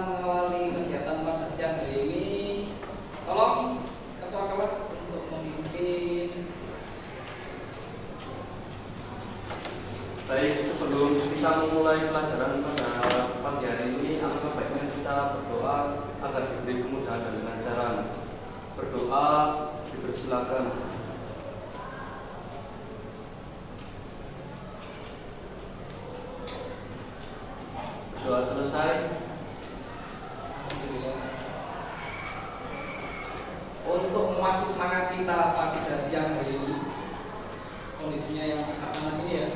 mengawali kegiatan pada siang hari ini, tolong ketua kelas untuk memimpin. Baik, sebelum kita memulai pelajaran pada pagi hari ini, alangkah baiknya kita berdoa agar diberi kemudahan dan kelancaran. Berdoa dipersilakan. Doa selesai. Untuk memacu semangat kita pada siang hari ini, kondisinya yang agak panas ini ya.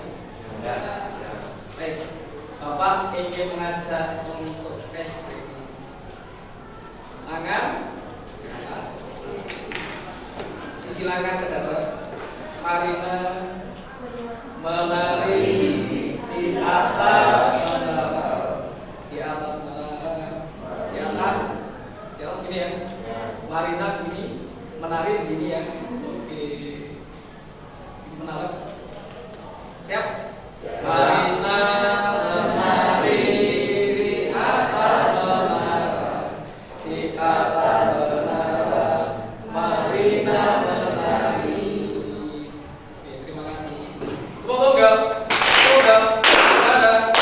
Baik, Bapak ingin mengajak untuk tes tangan ke atas, disilakan ke dalam. Marina menari di atas menara, di atas menara, di atas ini ya. Marina begini, menari begini ya. Oke, menara. Siap? Marina menari di atas menara, di atas menara, Marina menari. Oke, terima kasih. Tunggal, ada,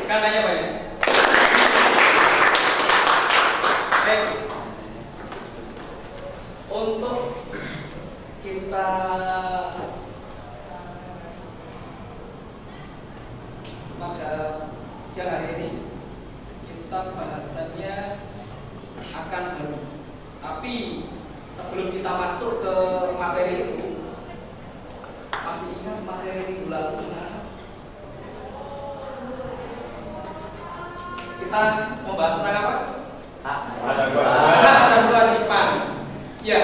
kandanya apa ya? Untuk kita pada siang hari ini, kita bahasannya akan baru. Tapi sebelum kita masuk ke materi itu, masih ingat materi minggu lalu mana? Kita membahas tentang apa? Hak dan kewajiban. Ya,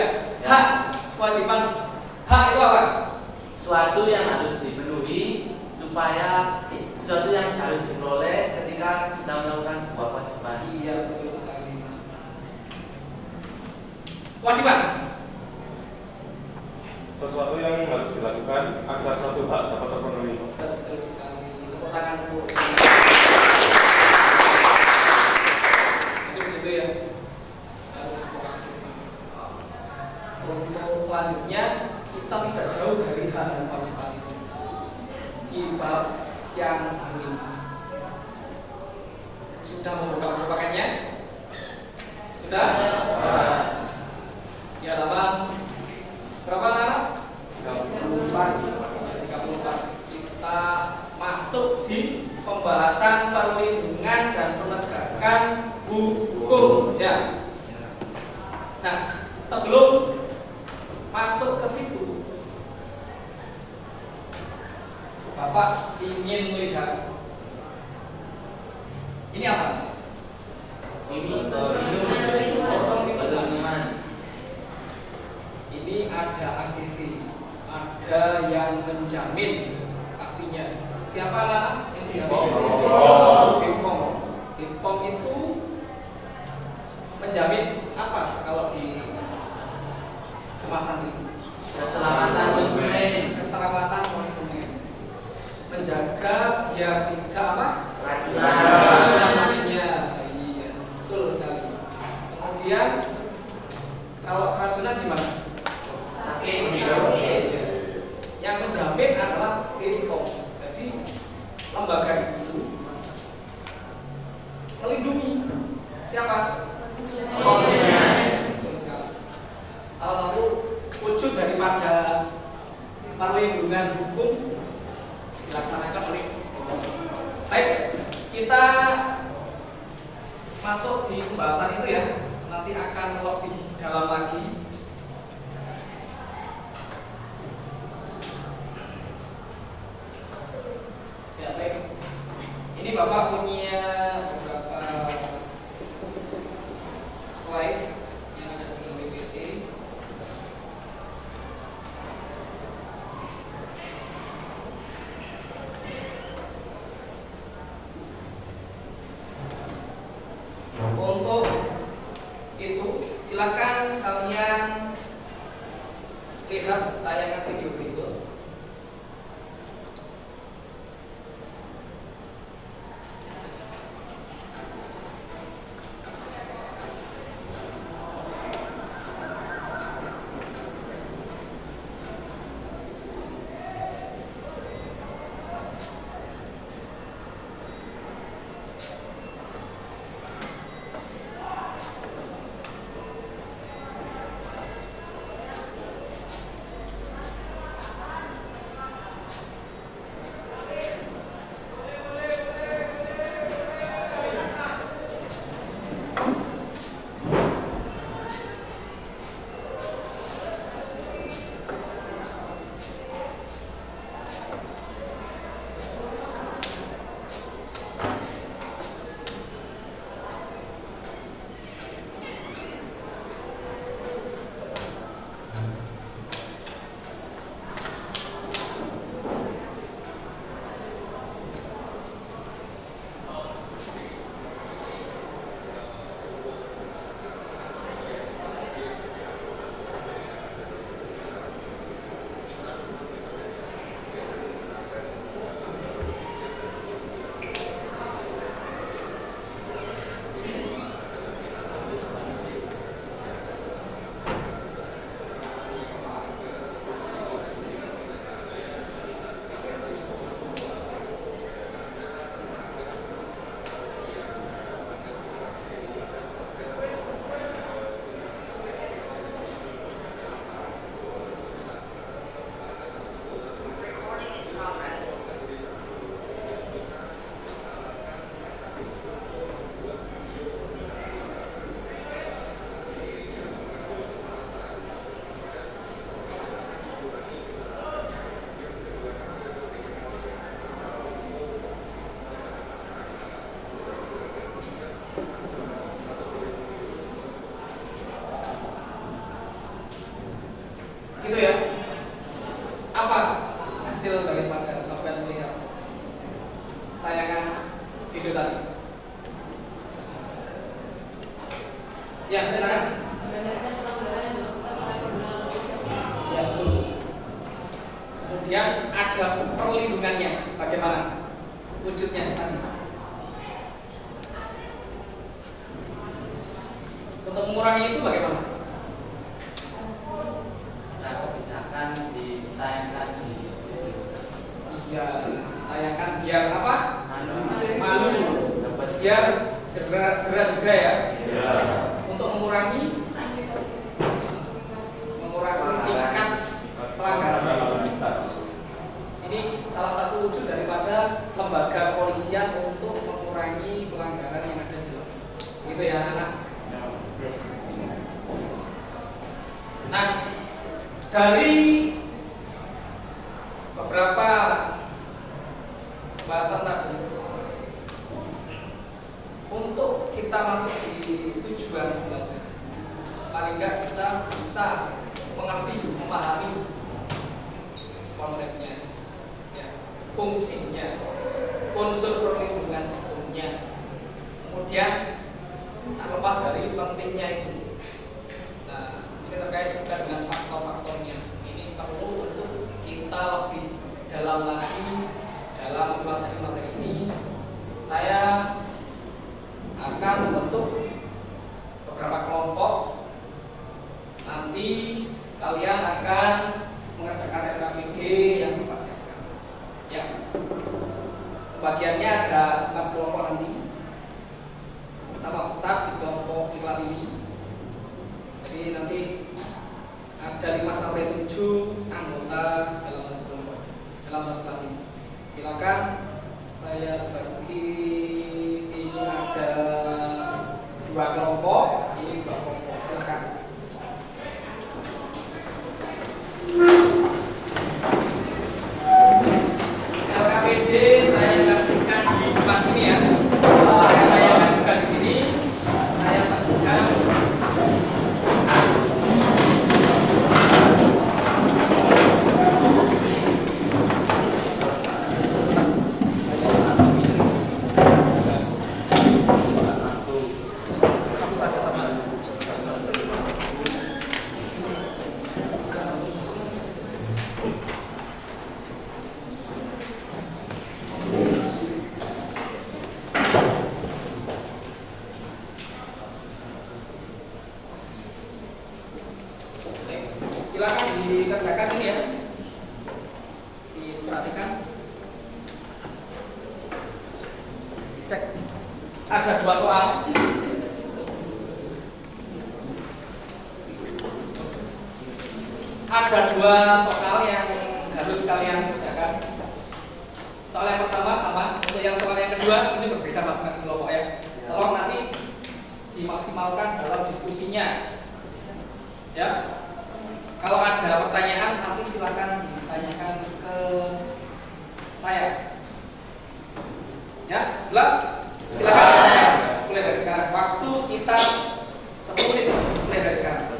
hak, kewajiban. Hak itu apa? Sesuatu yang harus dipenuhi supaya sesuatu yang harus diperoleh ketika sudah melakukan sebuah kewajiban. Iya, betul sekali. Kewajiban. Sesuatu yang harus dilakukan agar suatu hak dapat terpenuhi. Betul sekali. Tepuk tangan untuk itu ya. Harus untuk selanjutnya kita tidak jauh dari hak dan kewajiban itu di bab yang baru ini. Sudah membuka pakaiannya? Sudah? Di halaman berapa anak? 34. Kita masuk di pembahasan perlindungan dan penegakan hukum ya. Nah, sebelum masuk ke situ, Bapak ingin melihat ini apa? Ini bagaimana? Ini ada ACC, ada yang menjamin pastinya. Siapa lah yang menjamin? BPOM itu menjamin apa kalau di kemasan itu? Keselamatan konsumen. Keselamatan konsumen. Menjaga biar tidak apa? Keracunan. Iya, betul sekali. Kemudian kalau keracunan gimana? Sakit. Yang menjamin adalah BPOM. Jadi lembaga itu melindungi siapa? Konsumen. Betul sekali. Salah satu wujud daripada perlindungan hukum dilaksanakan oleh BPOM. Baik, kita masuk di pembahasan itu ya. Nanti akan lebih dalam lagi. Ya, baik. Ini Bapak punya beberapa slide yang ada di PPT. Untuk itu, silakan kalian lihat tayangan video berikut. video tadi. Ya, silakan. Ya, betul. Kemudian ada perlindungannya, bagaimana wujudnya tadi? Untuk mengurangi itu bagaimana? Nah, kebijakan ditayangkan di Iya, tayangkan biar apa? malu Dapat biar jerat juga ya. Ya. Untuk mengurangi tingkat pelanggaran. Lalu lintas. Ini salah satu wujud daripada lembaga kepolisian untuk mengurangi pelanggaran yang ada di dalam. Gitu ya, anak. Nah, dari beberapa bahasan tadi, untuk kita masuk di tujuan belajar, paling enggak kita bisa mengerti, memahami konsepnya, ya, fungsinya, unsur perlindungan hukumnya, kemudian tak lepas dari pentingnya itu. Nah, ini terkait juga dengan faktor-faktornya. Ini perlu untuk kita lebih dalam lagi dalam mempelajari materi ini. Saya akan membentuk beberapa kelompok. Nanti kalian akan mengerjakan RKPG yang dipersiapkan. Ya, bagiannya ada 4 kelompok nanti, sama besar di kelompok di kelas ini. Jadi nanti ada 5 sampai 7 anggota dalam satu kelompok, dalam satu kelas ini. Silakan saya bagi, ini ada 2 kelompok, ini 2 kelompok. Silakan. LKPD saya kasihkan di depan sini ya. Saya akan buka di sini. Saya buka. Silakan dikerjakan ini ya, diperhatikan. Cek, ada 2 soal. Ada 2 soal yang harus kalian kerjakan. Soal yang pertama sama, untuk yang soal yang kedua ini berbeda masing-masing kelompok ya. Tolong nanti dimaksimalkan dalam diskusinya. Ya. Kalau ada pertanyaan nanti silakan ditanyakan ke saya. Ya, jelas? Silakan SMS mulai dari sekarang. Waktu sekitar 10 menit mulai dari sekarang.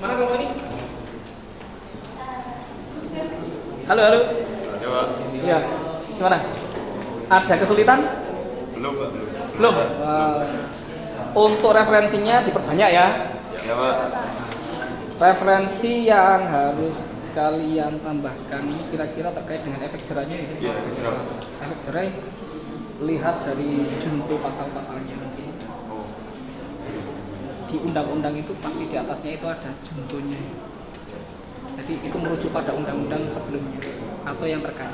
Mana kelompok ini? Halo, halo. Ya, Pak. Iya. Gimana? Ada kesulitan? Belum, Pak. Belum. Untuk referensinya diperbanyak ya. Ya, Pak. Referensi yang harus kalian tambahkan ini kira-kira terkait dengan efek jerahnya itu. Iya, efek jerah. Efek jerah lihat dari junto pasal-pasalnya mungkin. Oh. Di undang-undang itu pasti di atasnya itu ada juntonya. Jadi itu merujuk pada undang-undang sebelumnya atau yang terkait.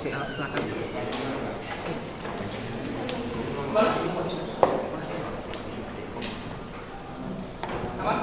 Silakan. Aman?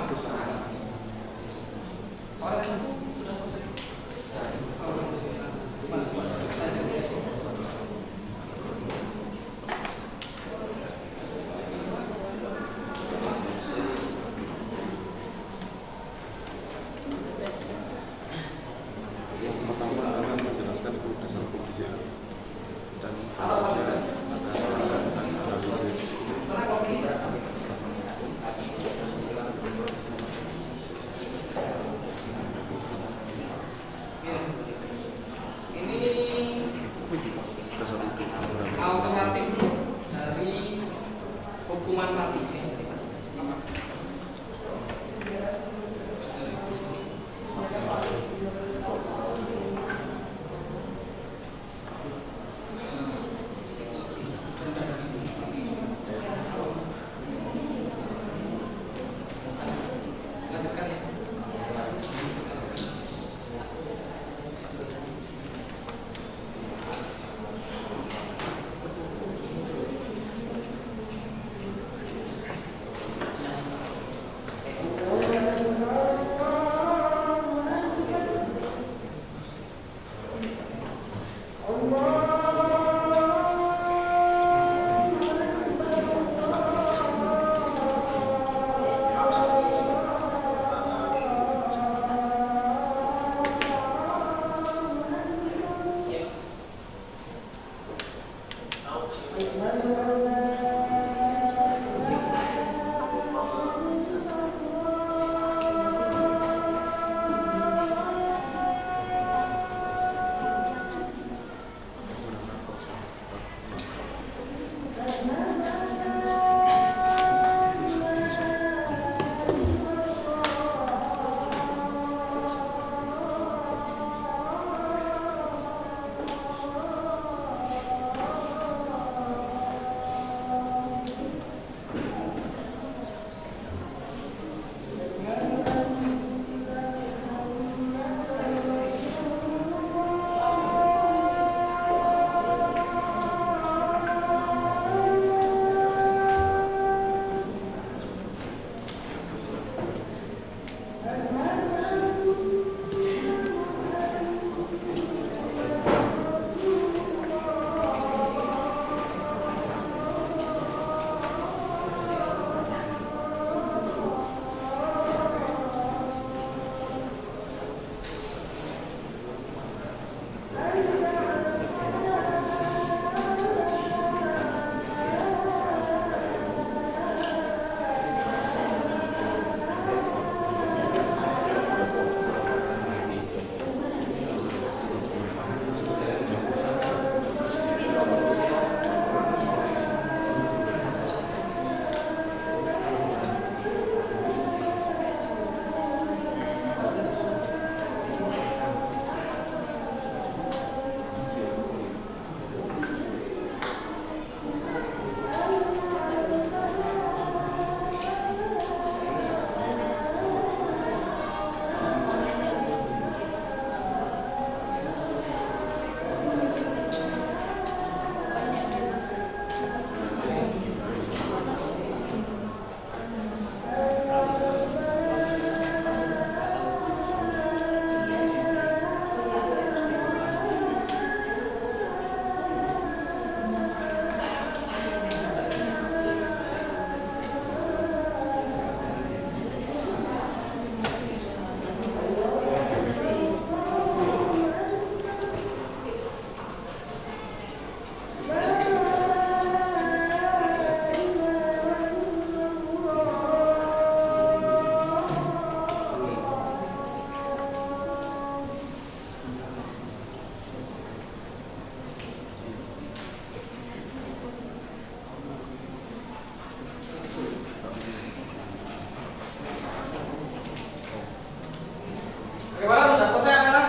Bagaimana, sudah selesai anak-anak?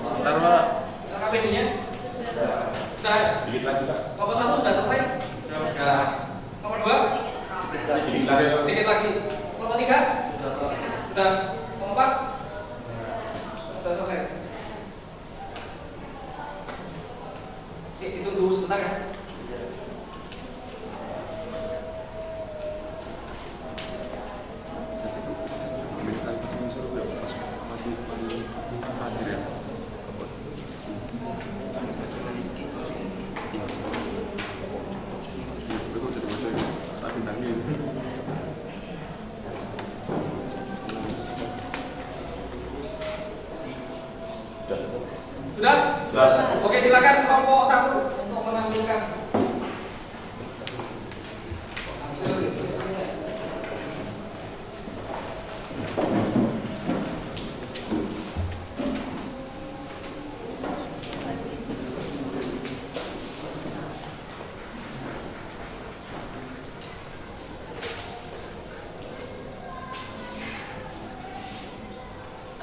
Sebentar, Pak. KPD-nya? Sudah ya? Dikit lagi, Pak. Kelompok 1 sudah selesai? Sudah. Nomor 2? Dikit lagi, Pak. Sedikit lagi. Kelompok 3? Sudah. Kelompok 4? Sudah selesai. Ditunggu sebentar ya. Sudah? Sudah. Oke, silakan kelompok 1 untuk menampilkan hasil diskusinya.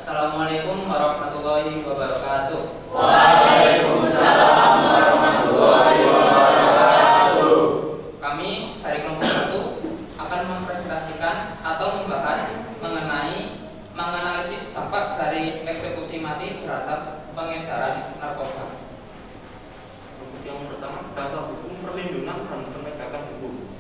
Assalamualaikum warahmatullahi wabarakatuh. Waalaikumsalam warahmatullahi wabarakatuh. Kami dari kelompok 1 akan mempresentasikan atau membahas menganalisis dampak dari eksekusi mati terhadap pengedaran narkoba. Yang pertama, dasar hukum perlindungan dan penegakan hukum.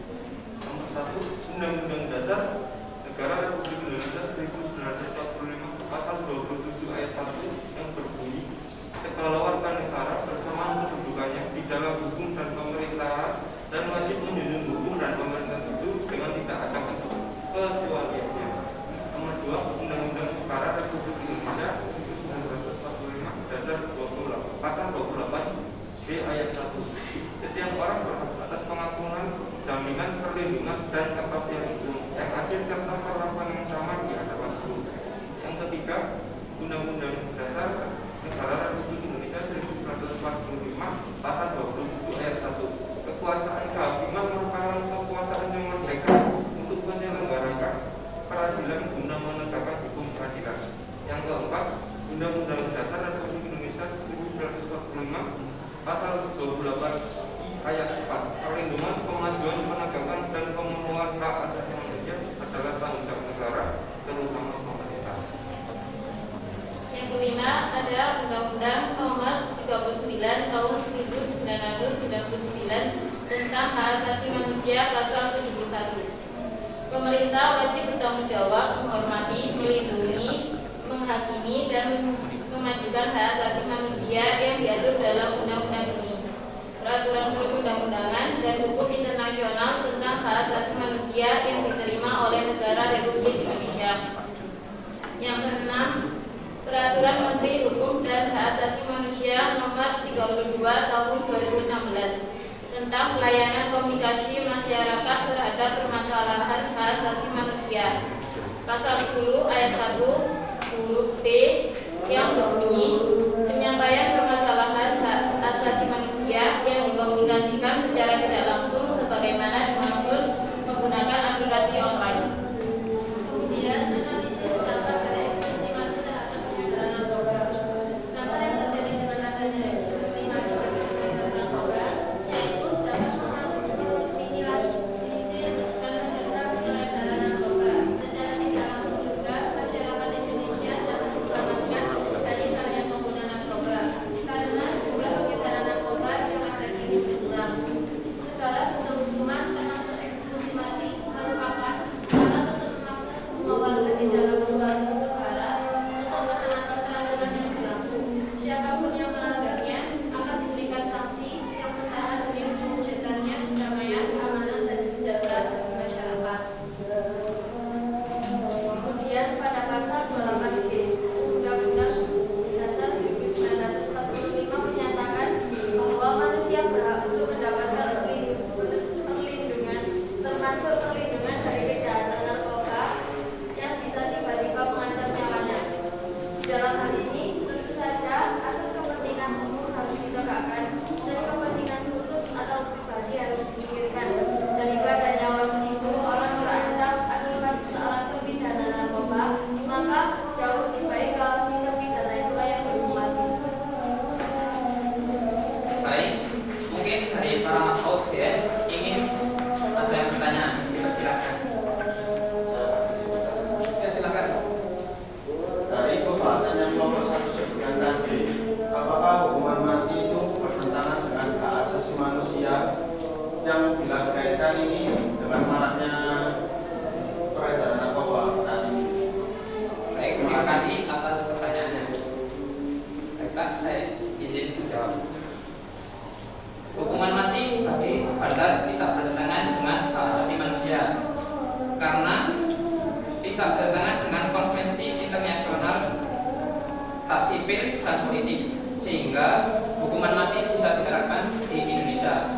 Nomor 1, Undang-Undang Dasar Negara Republik Indonesia 1945 Pasal 27 ayat 1 yang berbunyi, segala warga negara bersamaan kedudukannya di dalam hukum dan pemerintahan dan wajib menjunjung hukum dan pemerintahan itu dengan tidak ada kecualiannya. Nomor 2, Undang-Undang Negara Republik Indonesia 1945 Dasar 28 Pasal 28 B ayat 1. Setiap orang berhak atas pengakuan, jaminan, perlindungan dan kepastian hukum yang adil serta perlakuan yang sama di hadapan hukum. Yang ketiga, Undang-Undang Dasar Negara Republik Indonesia 1945 Pasal 27 ayat 1. Kekuasaan kehakiman merupakan kekuasaan yang merdeka untuk menyelenggarakan peradilan guna menegakkan hukum keadilan. Yang keempat, Undang-Undang Dasar Republik Indonesia 1945 Pasal 28 ayat 4. Perlindungan, pengajuan, penegakan dan pemenuhan hak asasi manusia adalah tanggung jawab negara, terutama pemerintah. Yang kelima ada Undang-Undang Nomor 39 Tahun 1999 tentang Hak Asasi Manusia Pasal 71. Pemerintah wajib bertanggung jawab menghormati, melindungi, menghakimi dan memajukan hak asasi manusia yang diatur dalam undang-undang ini, peraturan perundang-undangan dan hukum internasional tentang hak asasi manusia yang diterima oleh negara Republik Indonesia. Yang keenam, peraturan Menteri Hukum dan Hak Asasi Manusia Nomor 32 Tahun 2016 tentang pelayanan komunikasi masyarakat terhadap permasalahan hak asasi manusia. Pasal 10 ayat 1 huruf B yang berbunyi, penyampaian permasalahan hak asasi manusia yang dikomunikasikan secara tidak langsung sebagaimana dimaksud menggunakan aplikasi online. Kemudian analisis dampak dari eksekusi mati terhadap penyebaran narkoba. Dampak yang terjadi dengan adanya eksekusi mati terhadap narkoba yaitu dapat meminimalisir dan mencegah peredaran narkoba. Secara tidak langsung juga masyarakat Indonesia dapat diselamatkan dari bahaya pengguna narkoba karena jumlah pengedaran narkoba yang ada kini berkurang. Segala bentuk hukuman termasuk eksekusi mati merupakan cara untuk memaksa semua warga di dalam suatu negara untuk menaati peraturan yang berlaku. Siapapun yang melanggarnya akan diberikan sanksi yang setara demi mewujudkannya kedamaian, keamanan dan kesejahteraan bagi masyarakat. Kemudian pada pasal 28D Undang-Undang Dasar 1945 menyatakan bahwa manusia berhak untuk mendapatkan perlindungan, termasuk perlindungan dari kejahatan narkoba yang bisa tiba-tiba mengancam nyawanya. Dalam hal ini, tentu saja asas kepentingan umum harus ditegakkan dan kepentingan khusus atau pribadi harus disingkirkan. Daripada nyawa seribu orang terancam akibat seseorang terpidana narkoba, maka jauh lebih baik kalau si terpidana itu layak dihukum mati. Baik, mungkin dari para audiens ingin ada yang bertanya, dipersilakan. Ya, silakan. Dari pembahasan yang nomor 1 sebutkan tadi, apakah hukuman mati itu bertentangan dengan hak asasi manusia yang bila dikaitkan ini dengan maraknya peredaran narkoba saat ini? Baik, terima kasih atas pertanyaannya. Baik Pak, saya izin menjawab. Hukuman mati bagi Anda tidak bertentangan dengan hak asasi manusia karena tidak bertentangan dengan konvensi internasional hak sipil dan politik, sehingga hukuman mati bisa diterapkan di Indonesia.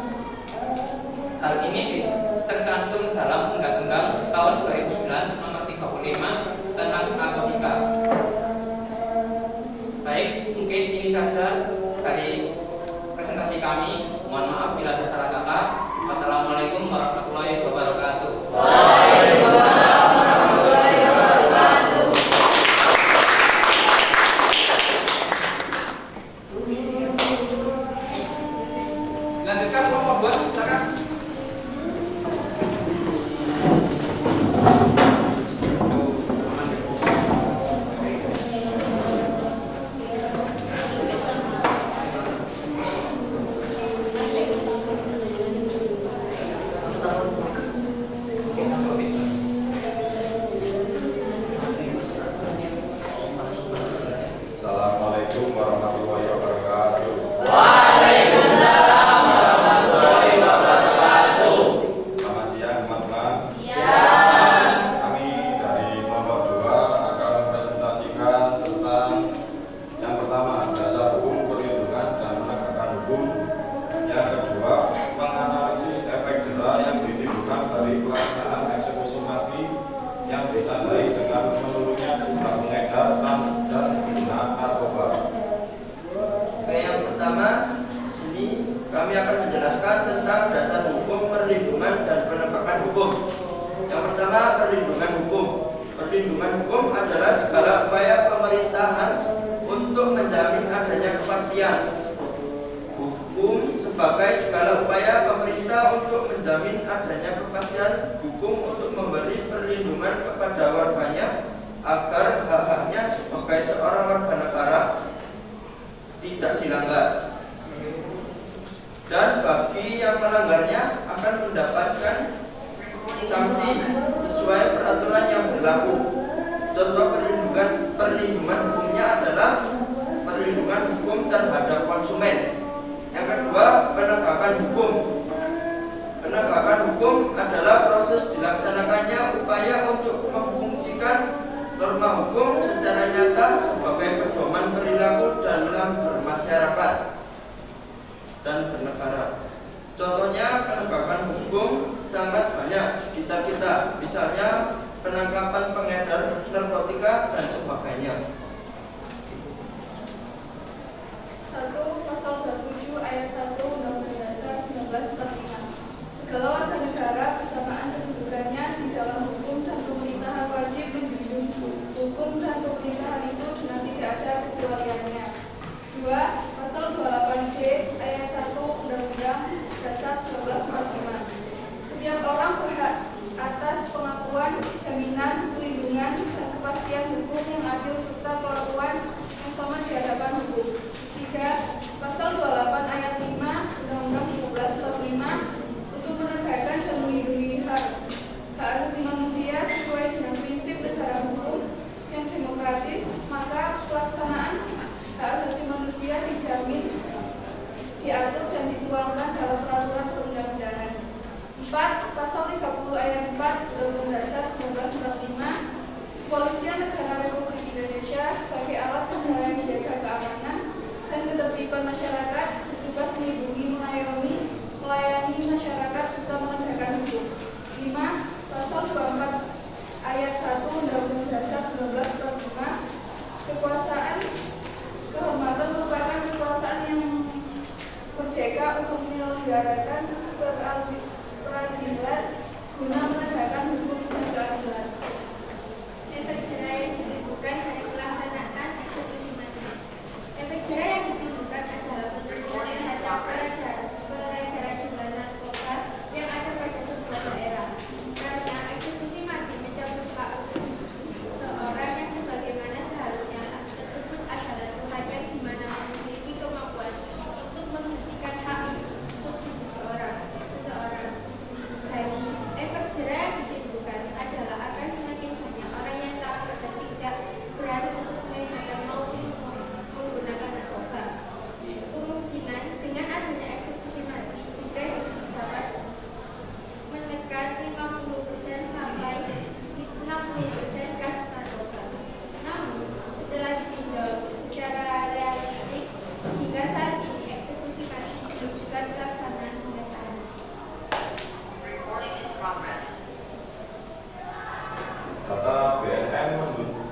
Hal ini tercantum dalam Undang-Undang tahun 2009 Nomor 35 tentang narkotika. Baik, mungkin ini saja dari presentasi kami. Mohon maaf bila ada salah kata. Wassalamualaikum warahmatullahi wabarakatuh. Waalaikumsalam warahmatullahi wabarakatuh. Yang pertama, perlindungan hukum. Perlindungan hukum adalah segala upaya pemerintahan untuk menjamin adanya kepastian hukum sebagai segala upaya pemerintah untuk menjamin adanya kepastian hukum untuk memberi perlindungan kepada warganya agar hak-haknya sebagai seorang warga negara tidak dilanggar, dan bagi yang melanggarnya akan mendapatkan sanksi sesuai peraturan yang berlaku. Contoh perlindungan hukumnya adalah perlindungan hukum terhadap konsumen. Yang kedua, penegakan hukum. Penegakan hukum adalah proses dilaksanakannya upaya untuk memfungsikan norma hukum secara nyata sebagai pedoman perilaku dalam bermasyarakat dan bernegara. Contohnya, penegakan hukum sangat banyak di sekitar kita, misalnya penangkapan pengedar narkotika dan sebagainya. 1. Pasal 27 ayat 1 Undang-Undang Dasar 1945. Segala warga negara bersamaan kedudukannya di dalam hukum dan pemerintahan wajib menjunjung hukum dan pemerintahan itu dengan tidak ada kecualiannya. 2. Pasal 28D ayat 1 Undang-Undang Dasar 1945. Setiap orang berhak atas pengakuan, jaminan, perlindungan, dan kepastian hukum yang adil serta perlakuan yang sama di hadapan hukum. 3. Pasal 28 ayat 5 Undang-Undang 1945 untuk menegakkan dan melindungi hak asasi manusia sesuai dengan prinsip negara hukum yang demokratis, maka pelaksanaan hak asasi manusia dijamin, diatur dan dituangkan dalam peraturan perundang-undangan. 4. Pasal 30 ayat 4 Undang-Undang Dasar 1945, Kepolisian Negara Republik Indonesia sebagai alat negara yang menjaga keamanan dan ketertiban masyarakat bertugas melindungi, melayani masyarakat serta menegakkan hukum. 5. Pasal 24 ayat 1 Undang-Undang Dasar 1945, kekuasaan kehormatan merupakan kekuasaan yang merdeka untuk menyelenggarakan peradilan guna menegakkan hukum dan keadilan. Efek jera yang ditimbulkan dari pelaksanaan eksekusi mati. Efek jera yang ditimbulkan adalah penurunan terhadap peredaran jumlah narkoba yang ada pada sebuah daerah. Karena eksekusi mati mencabut hak seorang yang sebagaimana seharusnya tersebut adalah Tuhan yang dimana memiliki kemampuan untuk menghentikan hak untuk hidup seseorang. Jadi, efek jera yang ditimbulkan adalah akan semakin banyak orang yang takut dan tidak berani untuk menggunakan maupun menggunakan narkoba. Kemungkinan dengan adanya eksekusi mati diprediksi dapat menekan 50% sampai 60% kasus narkoba. Namun, setelah ditinjau secara realistik, hingga saat ini eksekusi mati belum juga dilaksanakan hingga saat ini. Data BNN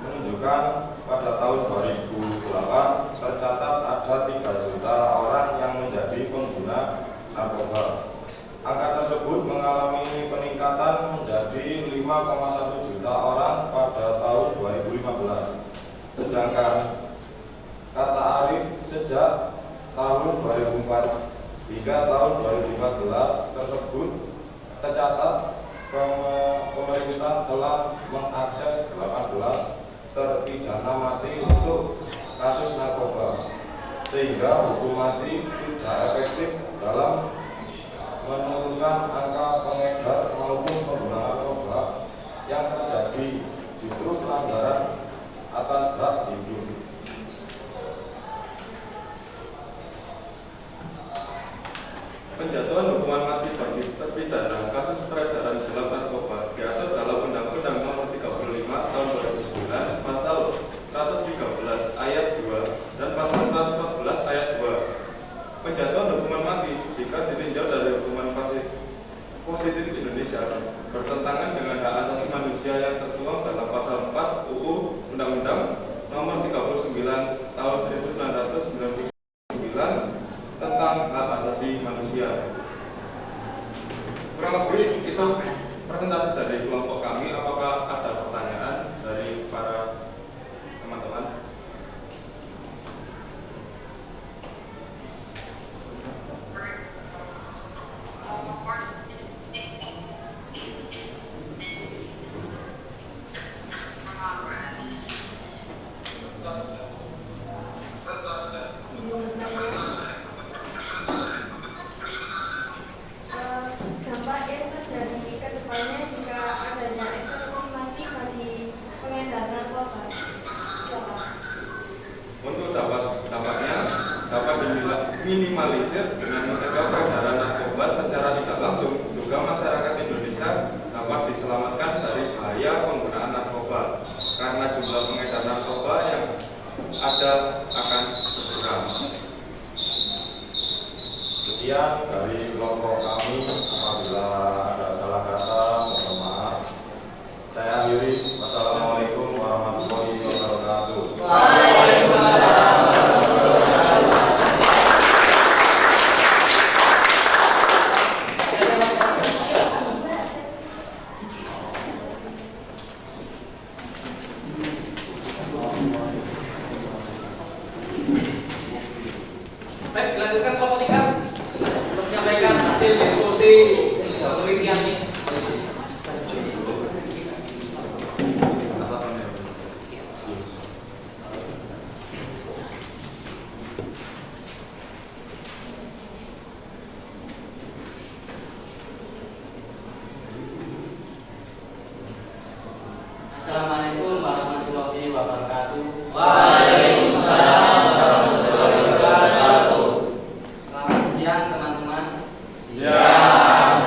menunjukkan pada tahun 2008 tercatat ada 3 juta orang yang menjadi pengguna narkoba. Angka tersebut mengalami peningkatan menjadi 5,1 juta orang pada tahun 2015. Sedangkan kata Arif sejak tahun 2004 hingga tahun 2014 tersebut tercatat pemerintah telah mengakses 18 terpidana mati untuk kasus narkoba, sehingga hukum mati tidak efektif dalam menurunkan angka pengedar maupun pengguna narkoba yang terjadi, justru pelanggaran atas hak hidup. Penjatuhan hukuman mati bagi terpidana kasus peredaran gelap narkoba diatur dalam Undang-Undang Nomor 35 Tahun 2009 Pasal 113 Ayat 2 dan Pasal 114 Ayat 2. Penjatuhan hukuman mati jika ditinjau dari hukuman positif Indonesia bertentangan dengan dari kelompok kami. Apakah ada pertanyaan dari para teman-teman? Dampak yang terjadi ke depannya jika adanya eksekusi mati bagi pengedar narkoba. Untuk dampaknya dapat diminimalisir dengan mencegah peredaran narkoba secara tidak langsung. Juga masyarakat Indonesia dapat diselamatkan dari bahaya penggunaan narkoba karena jumlah pengedar narkoba yang ada akan berkurang. Sekian dari kelompok kami. Apabila ada salah kata, mohon maaf. Saya akhiri. Wassalamualaikum warahmatullahi wabarakatuh. Baik, dilanjutkan kelompok 3 untuk menyampaikan hasil diskusi penelitian ini. Assalamualaikum warahmatullahi wabarakatuh. Waalaikumsalam warahmatullahi wabarakatuh. Selamat siang teman-teman. Siang.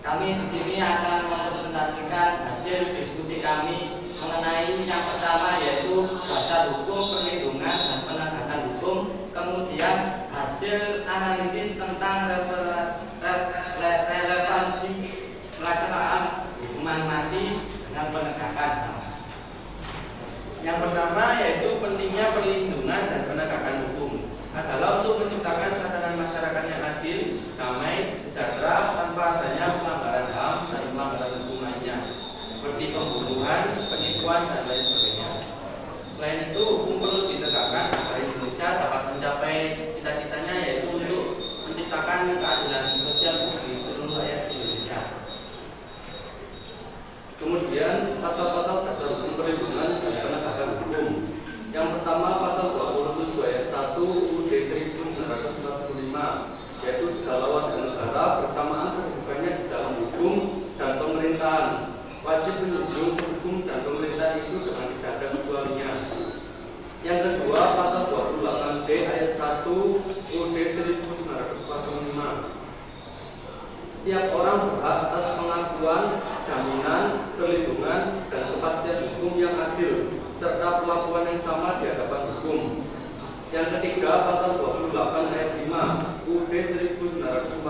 Kami di sini akan mempresentasikan hasil diskusi kami mengenai yang pertama yaitu dasar hukum perlindungan dan penegakan hukum, kemudian hasil analisis tentang relevansi pelaksanaan hukuman mati dengan penegakan HAM. Yang pertama yaitu pentingnya perlindungan dan penegakan hukum adalah untuk menciptakan tatanan masyarakat yang adil, damai, sejahtera tanpa adanya pelanggaran HAM dan pelanggaran hukum lainnya seperti pembunuhan, penipuan dan lain sebagainya. Selain itu, hukum perlu ditegakkan agar Indonesia dapat mencapai cita-citanya yaitu untuk menciptakan keadilan sosial bagi seluruh rakyat Indonesia. Kemudian pasal-pasal dasar hukum perlindungan dan penegakan hukum. Yang pertama pasal 27 ayat 1 UUD 1945 yaitu segala warga negara bersamaan kedudukannya di dalam hukum dan pemerintahan wajib menjunjung hukum dan pemerintah itu dengan tidak ada kecualinya. Yang kedua pasal 28D ayat 1 UUD 1945 setiap orang berhak atas pengakuan, jaminan, perlindungan, dan kepastian hukum yang adil, serta perlakuan yang sama di hadapan hukum. Yang ketiga, pasal 28 ayat 5 UUD 1945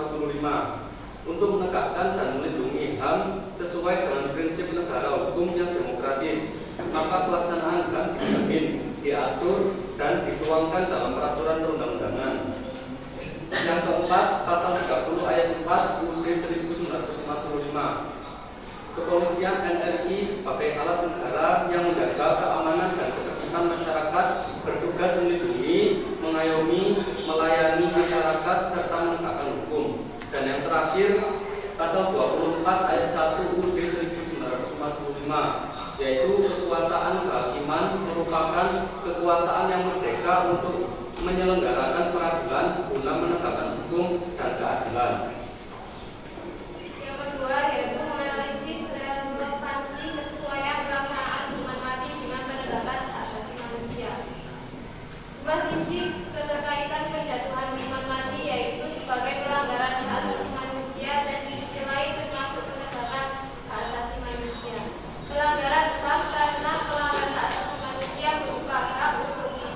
untuk menegakkan dan melindungi HAM sesuai dengan prinsip negara hukum yang demokratis, maka pelaksanaan HAM dijamin, diatur, dan dituangkan dalam peraturan perundang-undangan. Yang keempat, pasal 30 ayat 4 UUD 1945 Kepolisian NRI sebagai alat negara yang menjaga keamanan dan ketertiban masyarakat bertugas melindungi, mengayomi, melayani masyarakat serta menegakkan hukum. Dan yang terakhir, pasal 24 ayat 1 UUD 1945 yaitu kekuasaan kehakiman merupakan kekuasaan yang merdeka untuk menyelenggarakan peradilan guna menegakkan hukum dan keadilan. Yang kedua yaitu menganalisis relevansi kesesuaian pelaksanaan hukuman mati dengan penegakan hak asasi manusia. Dua sisi keterkaitan penjatuhan hukuman mati yaitu sebagai pelanggaran hak asasi manusia dan di sisi lain termasuk penegakan hak asasi manusia. Pelanggaran HAM karena pelanggaran hak asasi manusia berupa hak untuk hidup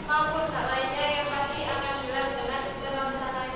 maupun hak lainnya yang pasti akan hilang dengan terlaksananya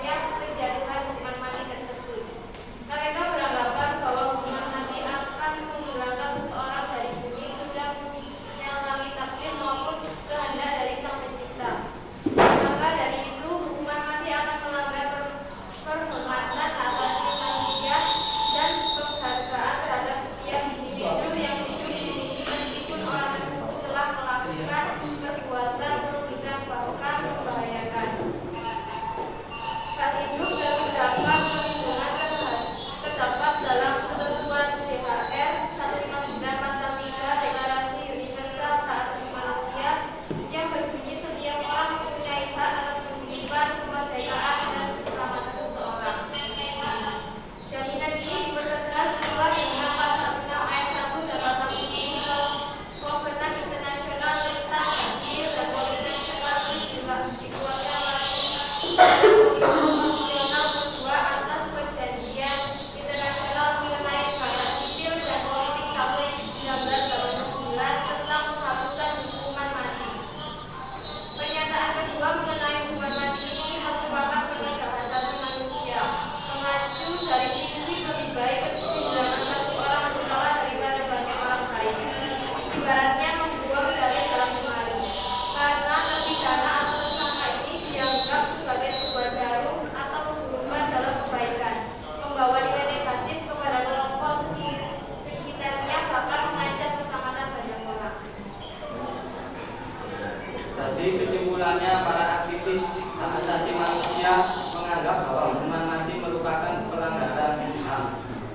Malaysia menganggap bahwa hukuman mati merupakan pelanggaran HAM.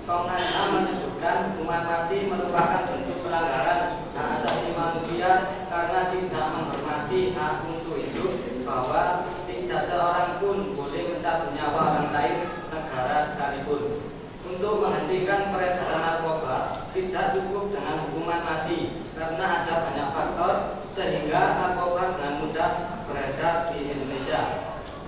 Komnas HAM menyebutkan hukuman mati merupakan bentuk pelanggaran hak asasi manusia karena tidak menghormati hak untuk hidup, bahwa tidak seorang pun boleh mencabut nyawa orang lain, negara sekalipun. Untuk menghentikan peredaran narkoba tidak cukup dengan hukuman mati karena ada banyak faktor sehingga narkoba dengan mudah beredar di Indonesia.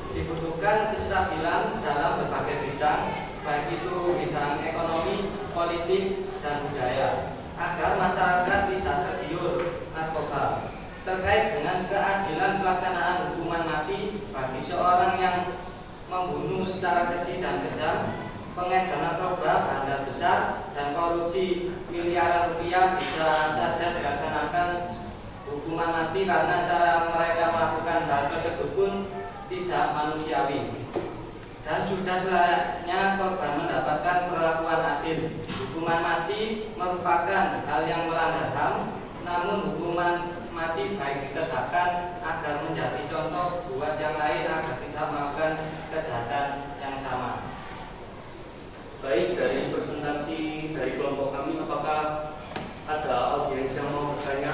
Dibutuhkan kestabilan dalam berbagai bidang, baik itu bidang ekonomi, politik, dan budaya, agar masyarakat tidak tergiur narkoba. Terkait dengan keadilan pelaksanaan hukuman mati bagi seorang yang membunuh secara keji dan kejam, pengedar narkoba, bandar besar, dan korupsi miliaran rupiah bisa saja dilaksanakan hukuman mati karena cara mereka melakukan hal tersebut pun tidak manusiawi. Dan sudah selayaknya korban mendapatkan perlakuan adil. Hukuman mati merupakan hal yang melanggar HAM, namun hukuman mati baik ditegakkan agar menjadi contoh buat yang lain agar tidak melakukan kejahatan yang sama. Baik, dari presentasi dari kelompok kami, apakah ada audiens yang mau bertanya?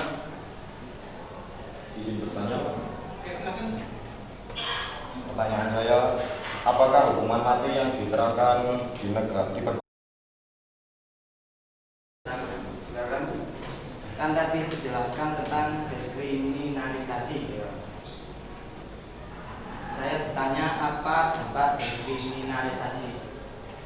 Izin bertanya, Pak. Oke, silakan. Pertanyaan saya, apakah hukuman mati yang diterapkan di negara Silakan. Kan tadi dijelaskan tentang diskriminalisasi. Saya bertanya, apa dampak diskriminalisasi?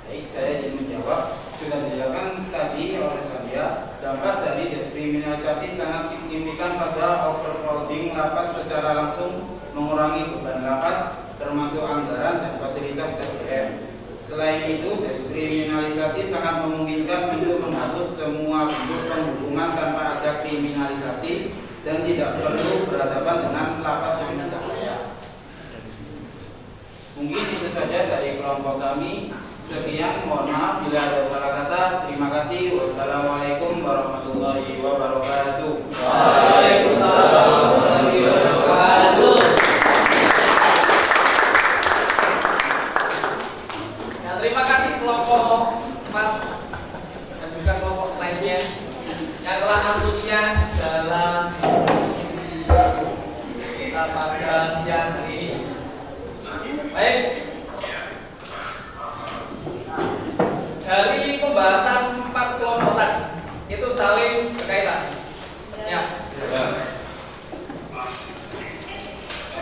Baik, saya ingin menjawab. Sudah dijelaskan tadi oleh saya, dampak dari diskriminalisasi sangat signifikan pada overcrowding lapas secara langsung, mengurangi beban lapas, termasuk anggaran dan fasilitas SDM. Selain itu, diskriminalisasi sangat memungkinkan untuk menghapus semua bentuk penghukuman tanpa ada kriminalisasi dan tidak perlu berhadapan dengan lapas yang tidak layak. Mungkin itu saja dari kelompok kami. Sekian, mohon maaf bila ada salah kata. Terima kasih. Wassalamualaikum warahmatullahi wabarakatuh. Waalaikumsalam warahmatullahi wabarakatuh. Ya, terima kasih kelompok 4 dan juga kelompok lainnya yang telah antusias dalam diskusi kita pada siang hari ini. Baik. Dari pembahasan 4 kelompok tadi itu saling berkaitan. Ya.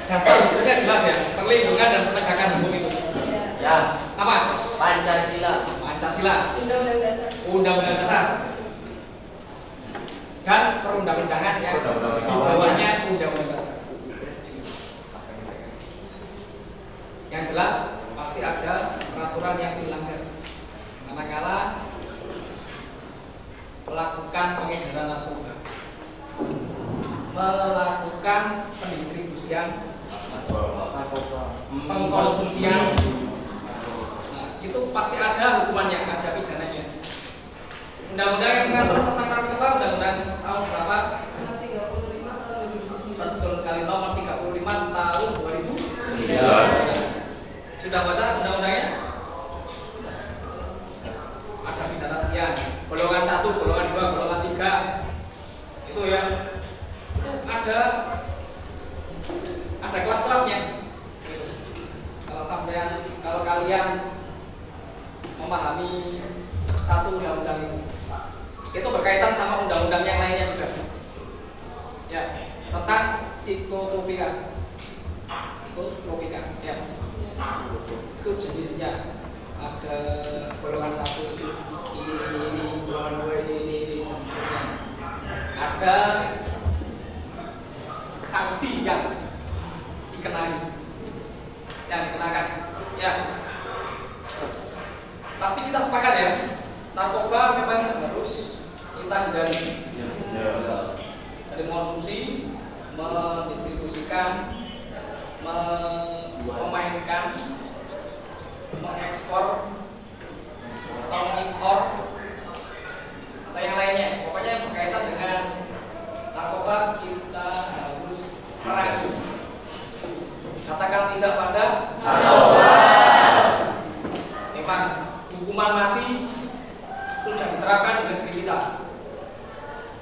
Dasar hukumnya jelas ya, perlindungan dan penegakan hukum itu. Ya. Apa? Pancasila. Pancasila. Undang-undang dasar. Undang-undang dasar. Dan perundang-undangan yang di bawahnya undang-undang dasar. Yang jelas pasti ada peraturan yang dilanggar. Manakala melakukan pengedaran narkoba, melakukan pendistribusian narkoba, pengkonsumsian, nah, itu pasti ada hukumannya, ada pidananya. Undang-undang yang mengatur tentang narkoba, undang-undang tahun berapa? Nomor 35 tahun 2009. Betul sekali, nomor 35 tahun 2009. Ya. Sudah baca undang-undangnya? Ada pidana sekian, golongan 1, golongan 2, golongan 3, itu ya, itu ada kelas-kelasnya. Kalau kalian memahami satu undang-undang itu berkaitan sama undang-undang yang lainnya juga. Ya, tentang psikotropika, ya, itu jenisnya. Ada golongan 1 ini, golongan 2 ini, dan seterusnya. Ada sanksi yang dikenakan. Ya, pasti kita sepakat ya, narkoba memang harus kita hindari. Dari mengkonsumsi, mendistribusikan, memainkan, mengekspor atau mengimpor atau yang lainnya, pokoknya yang berkaitan dengan narkoba kita harus perangi. Katakan tidak pada narkoba. diterapkan di negeri kita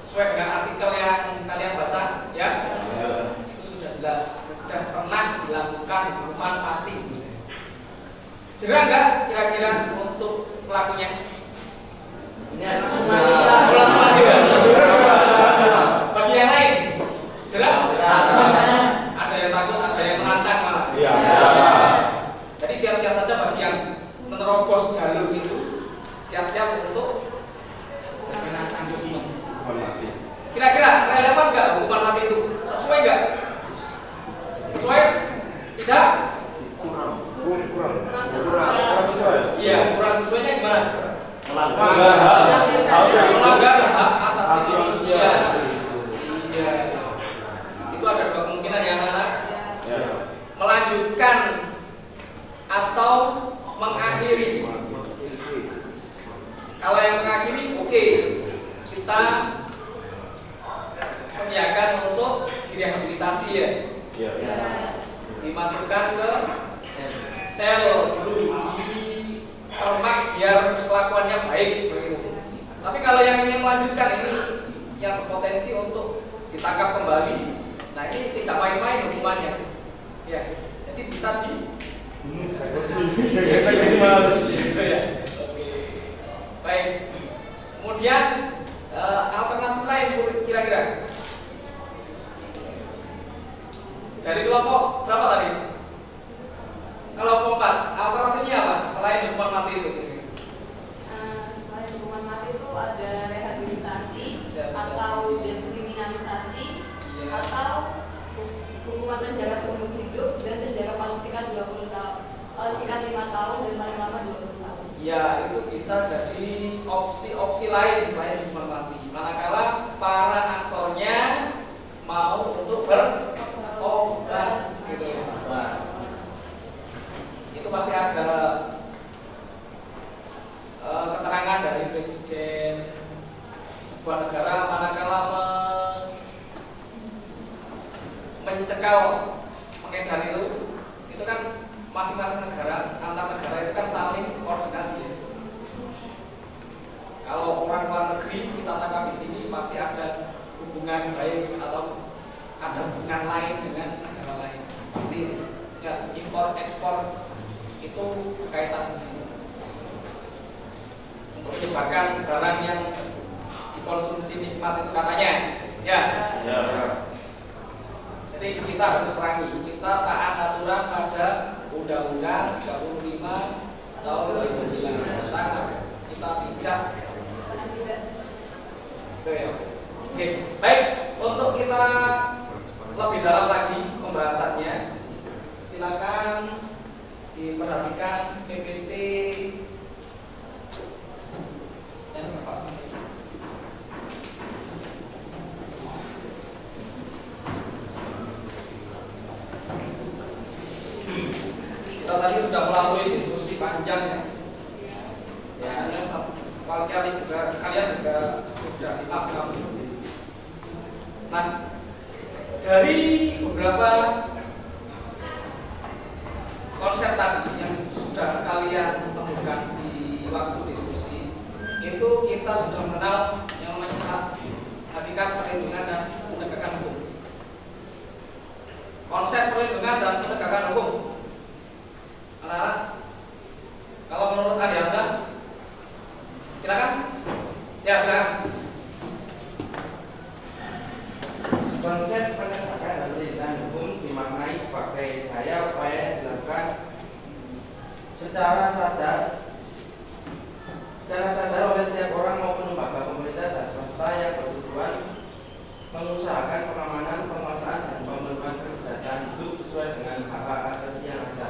sesuai dengan artikel yang kalian baca ya. Itu sudah jelas, sudah pernah dilakukan hukuman mati. Jerah nggak kira-kira untuk pelakunya? Pulang sama dia. Bagi yang lain, jerah? Ada yang takut, ada yang menantang malah. Jadi siap-siap saja bagi yang menerobos jalur itu, siap-siap untuk kena sanksi. Kira-kira relevan nggak hukuman mati itu? Sesuai nggak? Sesuai? Tidak? Kurang sesuai. Iya, kurang sesuainya gimana? Melanggar hak asasi manusia. Iya. Itu ada dua kemungkinan ya anak-anak. Melanjutkan atau mengakhiri. Kalau yang mengakhiri, oke, kita menyiapkan untuk direhabilitasi ya. Dimasukkan ke sel dulu di termak biar kelakuannya baik begitu. Tapi kalau yang ingin melanjutkan ini yang berpotensi untuk ditangkap kembali, nah ini tidak main-main hukumannya. Ya, jadi bisa gitu ya. Oke. Baik. Kemudian alternatif lain kira-kira dari kelompok berapa tadi? Kelompok 4, alternatifnya apa? Selain hukuman mati itu? Selain hukuman mati itu ada rehabilitasi atau deskriminalisasi atau hukuman penjara seumur hidup dan penjara paling singkat 20 tahun, paling singkat 5 tahun dan paling lama 20 tahun. Ya, itu bisa jadi opsi-opsi lain selain hukuman mati. Manakala para aktornya mau untuk bertobat gitu. Nah, itu pasti ada keterangan dari presiden sebuah negara manakala mencekal pengedar itu kan masing-masing negara, antar negara itu kan saling koordinasi ya. Kalau orang luar negeri kita tangkap di sini pasti ada hubungan baik atau ada hubungan lain dengan negara lain. Pasti ya, impor ekspor itu berkaitan di sini. Untuk menyebarkan barang yang dikonsumsi nikmat itu katanya, ya. Jadi kita harus perangi, kita taat aturan pada Undang-Undang 35 tahun 2009 tentang kita tidak. Oke, baik. Untuk kita lebih dalam lagi pembahasannya, silakan diperhatikan PPT dan pasang. Kita tadi sudah melalui diskusi panjang ya. Ya, kalau kalian juga sudah dipaham. Nah, dari beberapa konsep tadi yang sudah kalian temukan di waktu diskusi, itu kita sudah mengenal yang namanya hakikat perlindungan dan penegakan hukum. Konsep perlindungan dan penegakan hukum. Kalau menurut Adi Hamzah, silakan. Ya, silakan. Konsep penegakan dan perlindungan hukum dimaknai sebagai daya upaya yang dilakukan secara sadar oleh setiap orang maupun lembaga pemerintah dan swasta yang bertujuan mengusahakan pengamanan, penguasaan dan pemenuhan kesejahteraan hidup sesuai dengan hak-hak asasi yang ada.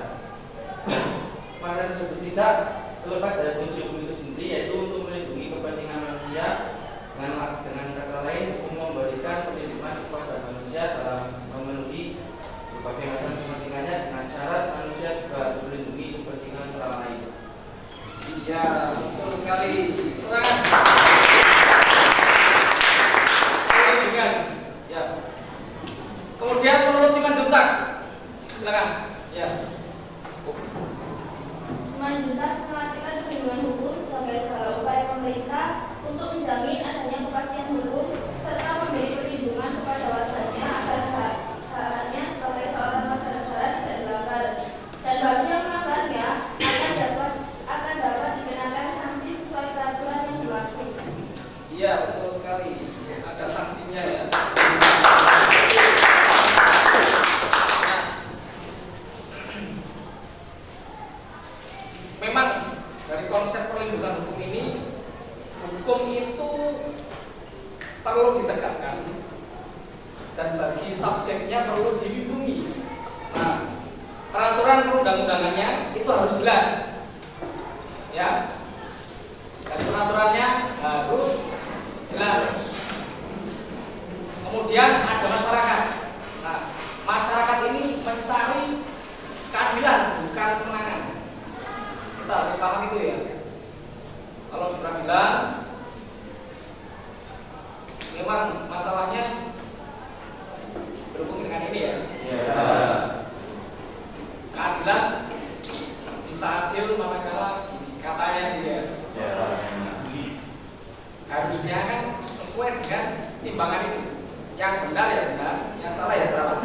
Makna tersebut tidak terlepas dari fungsi hukum itu sendiri, yaitu untuk melindungi kepentingan manusia. Dengan kata lain, hukum memberikan perlindungan kepada manusia dalam memenuhi berbagai macam kepentingannya dengan syarat manusia juga harus melindungi kepentingan orang lain. Iya, betul sekali. Perlindungan. Ya. Kemudian menurut Simanjuntak, silakan. Ya. Simanjuntak mengartikan perlindungan hukum sebagai salah upaya pemerintah untuk Iya, betul sekali. Ada sanksinya ya. Nah, memang dari konsep perlindungan hukum ini, hukum itu perlu ditegakkan dan bagi subjeknya perlu dilindungi. Nah, peraturan perundang-undangannya itu harus jelas, ya. Dan peraturannya harus jelas. Kemudian ada masyarakat. Nah, masyarakat ini mencari keadilan, bukan kemenangan. Kita harus paham itu ya. Kalau di peradilan, memang masalahnya berhubung dengan ini ya. Keadilan bisa adil manakala katanya sih ya. Harusnya kan sesuai dengan timbangan itu. Yang benar ya benar, yang salah ya salah.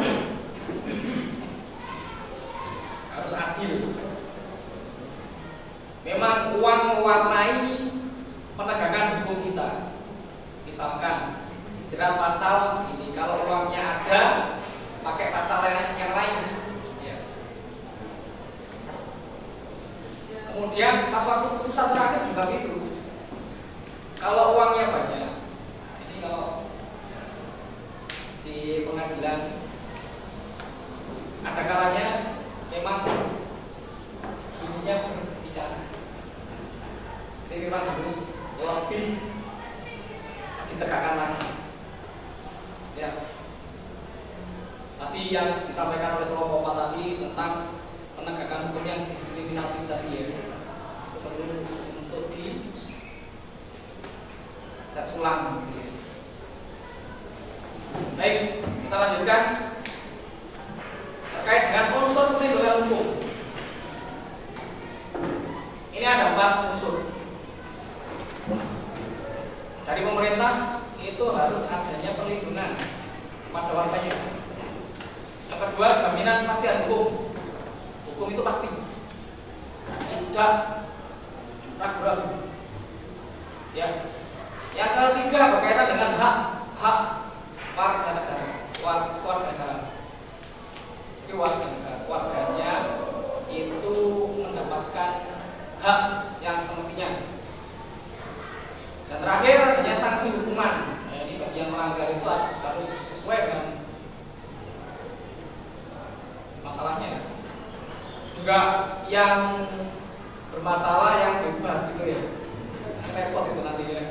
Harus adil. Memang uang mewarnai penegakan hukum kita. Misalkan jerat pasal ini, kalau uangnya ada, pakai pasal yang lain. Ya. Kemudian pas waktu putusan terakhir juga begitu. Kalau uangnya banyak, ini kalau di pengadilan ada kalanya memang ininya berbicara. Ini memang harus lebih ditegakkan lagi. Ya. Tadi yang disampaikan oleh kelompok 4 tadi tentang penegakan hukum yang diskriminatif tadi ya, itu perlu untuk di set ulang. Baik, kita lanjutkan terkait dengan unsur perlindungan hukum. Ini ada 4 unsur. Dari pemerintah itu harus adanya perlindungan pada warganya. Yang kedua, jaminan kepastian hukum. Hukum itu pasti, tidak ragu-ragu. Ya. Yang ketiga berkaitan dengan hak warga negara, warga negara. Jadi warganya itu mendapatkan hak yang semestinya. Dan terakhir adanya sanksi hukuman. Nah, ini bagi yang melanggar itu harus sesuai dengan masalahnya. Juga yang bermasalah yang bebas gitu ya. Repot itu nantinya.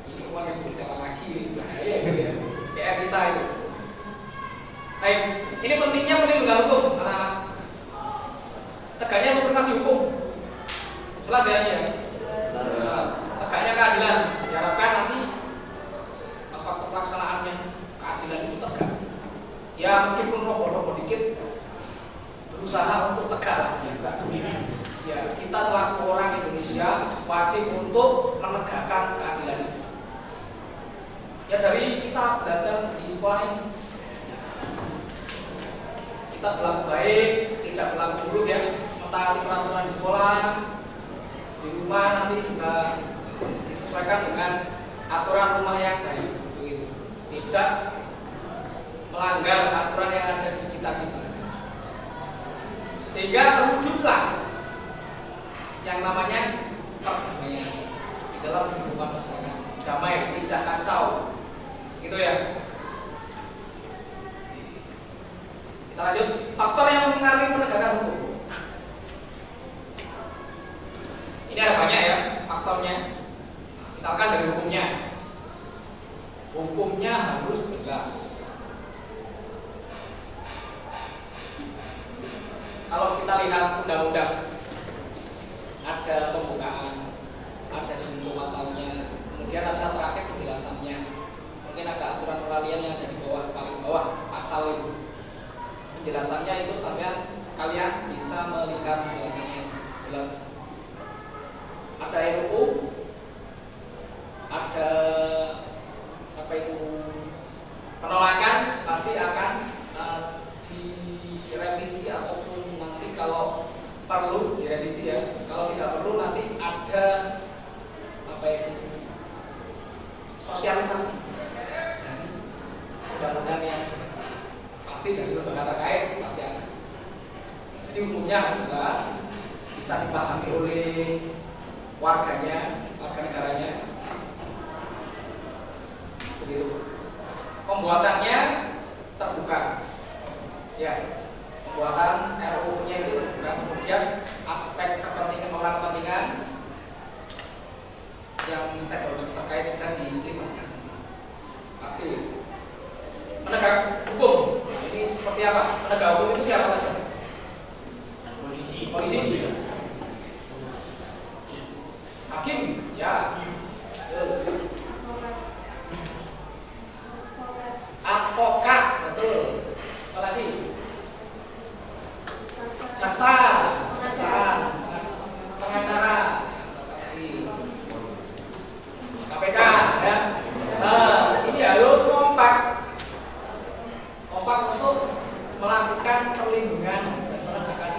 Ini uang yang bicara lagi, bahaya gitu ya. Kayak kita itu. Baik, ini pentingnya perlindungan hukum karena tegaknya supremasi hukum. Jelas ya ini ya. Tegaknya keadilan diharapkan nanti pas waktu pelaksanaannya keadilan itu tegak. Ya meskipun roboh-roboh dikit, berusaha untuk tegak lah. Ya kita selaku orang Indonesia wajib untuk menegakkan keadilan itu. Ya dari kita belajar di sekolah ini, kita berlaku baik, tidak berlaku buruk ya, mentaati peraturan di sekolah, di rumah nanti juga disesuaikan dengan aturan rumah yang baik, begitu. Tidak melanggar aturan yang ada di sekitar kita, sehingga terwujudlah yang namanya perdamaian di dalam kehidupan masyarakat, damai, tidak kacau, gitu ya. Kita lanjut, faktor yang mempengaruhi penegakan hukum. Ini ada banyak ya faktornya. Misalkan dari hukumnya, hukumnya harus jelas. Kalau kita lihat undang-undang, ada pembukaan, ada junto pasalnya, kemudian ada terakhir penjelasannya. Mungkin ada aturan peralihan yang ada di bawah, paling bawah pasal itu. Penjelasannya itu kalian bisa melihat penjelasannya jelas. Ada RUU, ada apa itu penolakan, pasti akan direvisi ataupun nanti kalau perlu direvisi ya. Kalau tidak perlu nanti ada apa itu sosialisasi undang-undang yang pasti dari lembaga terkait pasti ada. Jadi hukumnya harus jelas, bisa dipahami oleh warganya, warga negaranya. Begitu. Pembuatannya terbuka, ya. Pembuatan RUU-nya itu terbuka, kemudian aspek kepentingan orang kepentingan yang stakeholder terkait juga dilibatkan. Pasti. Penegak hukum, nah, ini seperti apa? Penegak hukum itu siapa saja? Polisi, hakim, ya, advokat, betul. Apa lagi? Jaksa, pengacara, KPK, ya. Nah, ini harus kompak untuk melakukan perlindungan dan penegakan.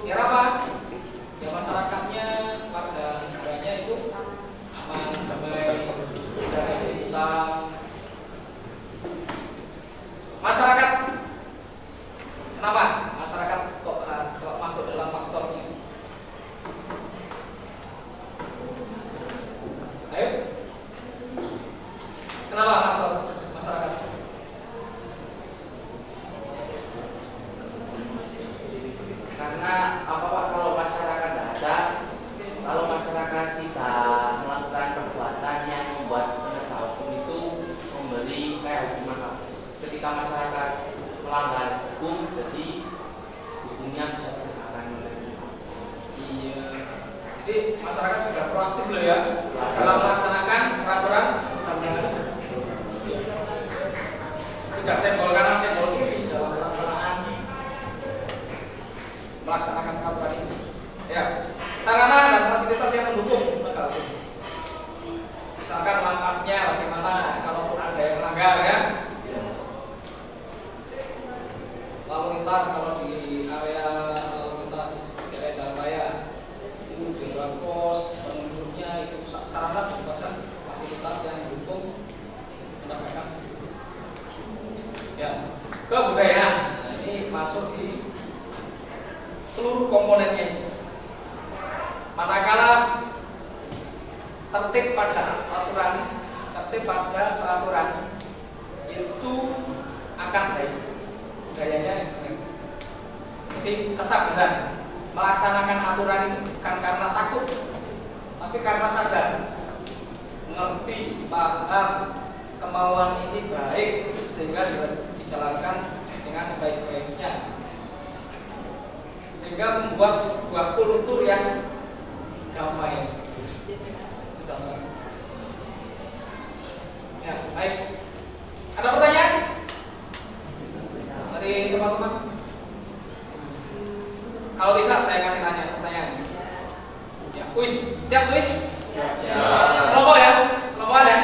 Biar apa? Ya masyarakatnya, warga negaranya itu aman, damai, tidak ada Islam. Masyarakat, kenapa? Masyarakat kok masuk dalam faktornya? Ayo, kenapa faktor masyarakat? Karena apa Pak, kalau masyarakat tidak ada, kalau masyarakat tidak melakukan perbuatan yang membuat penegak hukum itu memberi kayak hukuman, ketika masyarakat melanggar hukum, jadi hukumnya bisa ditegakkan oleh. Iya. Jadi masyarakat sudah proaktif loh ya dalam melaksanakan peraturan undang-undang. Tidak senggol kanan senggol kiri dalam melaksanakan peraturan ini. Ya, sarana dan fasilitas yang mendukung penegak hukum. Misalkan lampasnya bagaimana, kalaupun ada yang melanggar ya. Lalu lintas kalau di area lalu lintas di area jalan raya itu zebra cross, penunjuknya itu sarana dan fasilitas yang mendukung penegakan. Ya, kebudayaan. Nah, ini masuk di seluruh komponennya. Manakala tertib pada peraturan itu akan baik budayanya. Jadi kesadaran melaksanakan aturan itu bukan karena takut, tapi karena sadar, mengerti, paham, kemauan ini baik sehingga dijalankan dengan sebaik-baiknya, sehingga membuat sebuah kultur yang damai. Ya, baik. Ada pertanyaan dari teman-teman? Kalau tidak, saya kasih tanya pertanyaan. Ya, kuis. Siap kuis? Ya. Kelompok ya? Kelompok ada?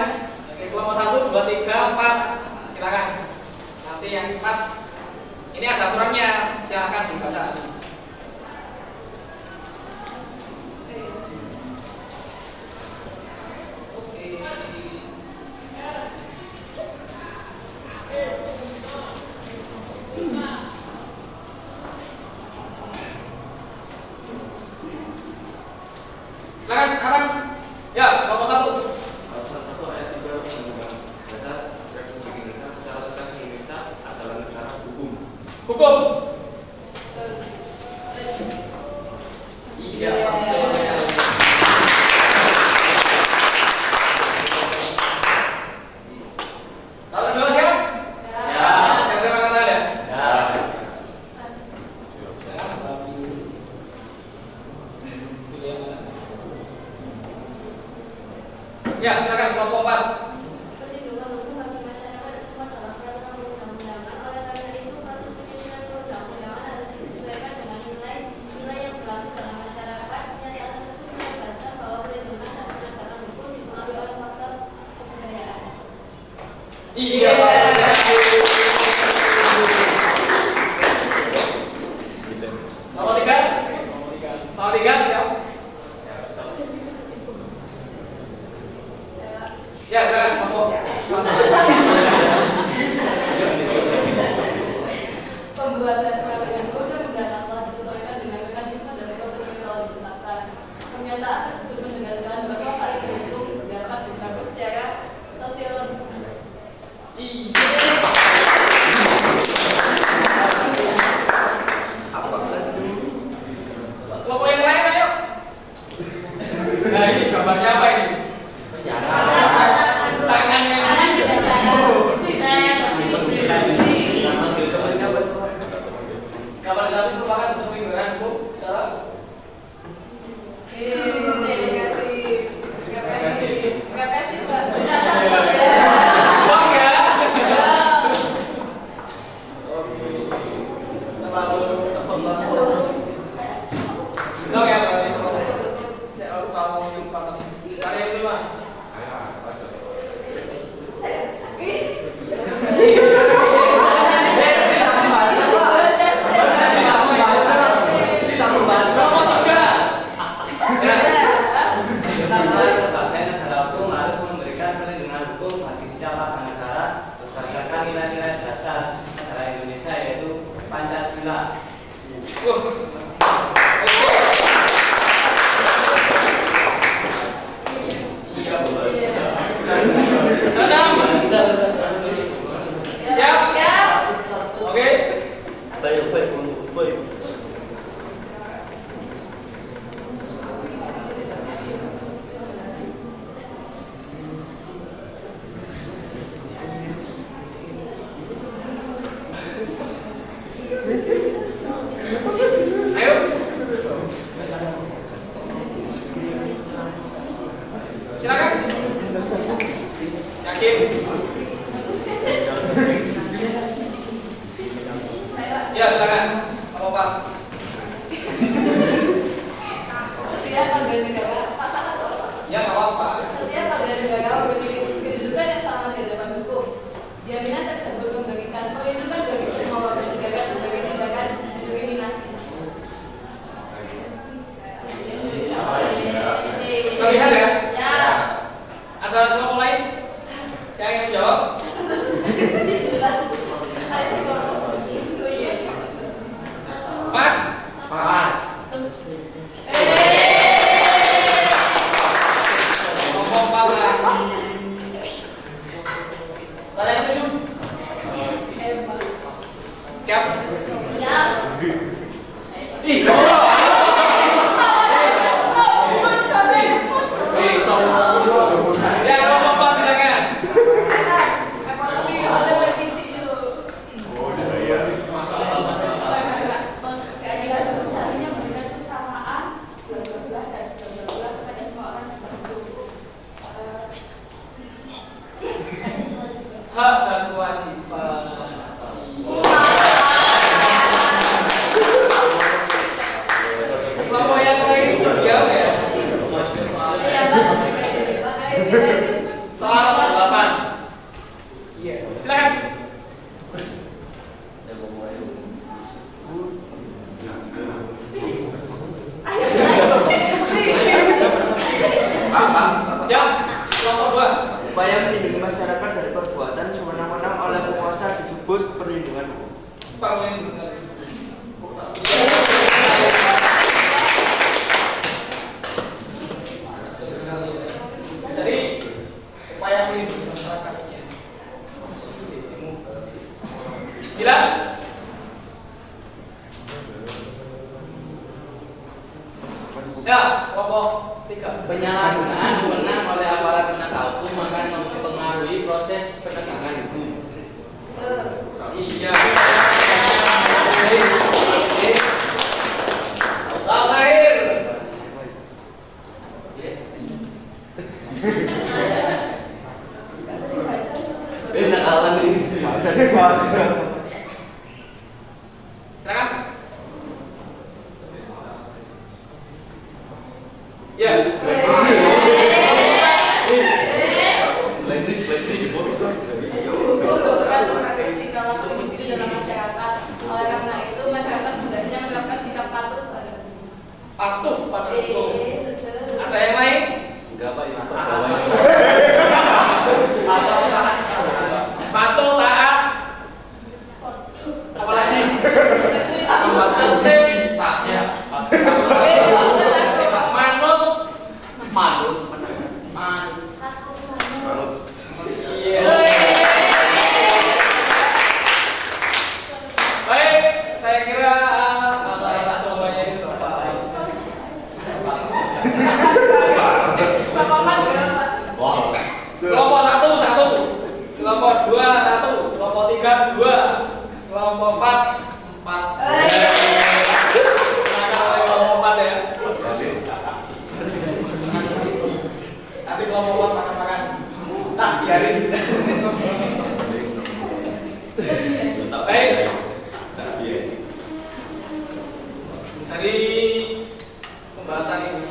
Oke, kelompok 1, 2, 3, 4. Nah, silakan. Nanti yang 4. Ini ada aturannya. Silakan dibaca. Silakan. Ya, kelompok 1. Pasal 1 ayat 3 Undang-Undang Dasar Republik Indonesia secara tegas Indonesia adalah negara hukum. Hukum. Iya. Salah dua siap? Ya. Siap-siap angkat tangan ya? Ya. Ya, silakan kelompok 4. Perlindungan hukum bagi masyarakat itu adalah peraturan perundang-undangan. Oleh karena itu, proses penyusunan perundang-undangan harus disesuaikan dengan nilai yang berlaku dalam masyarakat. Pernyataan tersebut menegaskan bahwa perlindungan dan penegakan hukum dipengaruhi oleh faktor kebudayaan. Iya. Nomor 3. Nomor 3 siap? Ya, silakan. Pembuatan peraturan kode pidana telah disesuaikan dengan mekanisme dan proses yang telah ditetapkan. Pernyataan tersebut menegaskan bahwa kaidah hukum dapat dilakukan secara sosiologis. Kelompok yang lain ayo. Nah ini gambarnya apa ini? Tangan yang gambar sapi merupakan bentuk figuran hukum secara lihat ya? Ya. Ada kelompok lain yang ingin menjawab? Pas? Pas. Kelompok 4 lagi. Saya yang 7. Siap? Siap. Ih, hak dan kewajiban. Kelompok yang lain jauh ya? Soal 8. Iya, silakan. Ya, kelompok 2. Upaya melindungi masyarakat dari perbuatan sewenang-wenang oleh penguasa disebut perlindungan hukum. Perlindungan. Jadi upaya melindungi masyarakatnya. Gila? Ya, kelompok 3. Penyalahgunaan wewenang oleh aparat penegak hukum akan mempengaruhi proses penegakan hukum. Iya. Terakhir. Nakalan ini. Silakan. Ya. Patuh pada hukum. Ada yang lain? Enggak Pak, itu Apa? Kelompok 1 1, kelompok 2 1, kelompok 3 2, kelompok 4 4. Silakan oleh kelompok 4 ya. Tapi kelompok 4 makan-makan. Tak biarin. Baik. Dari pembahasan ini,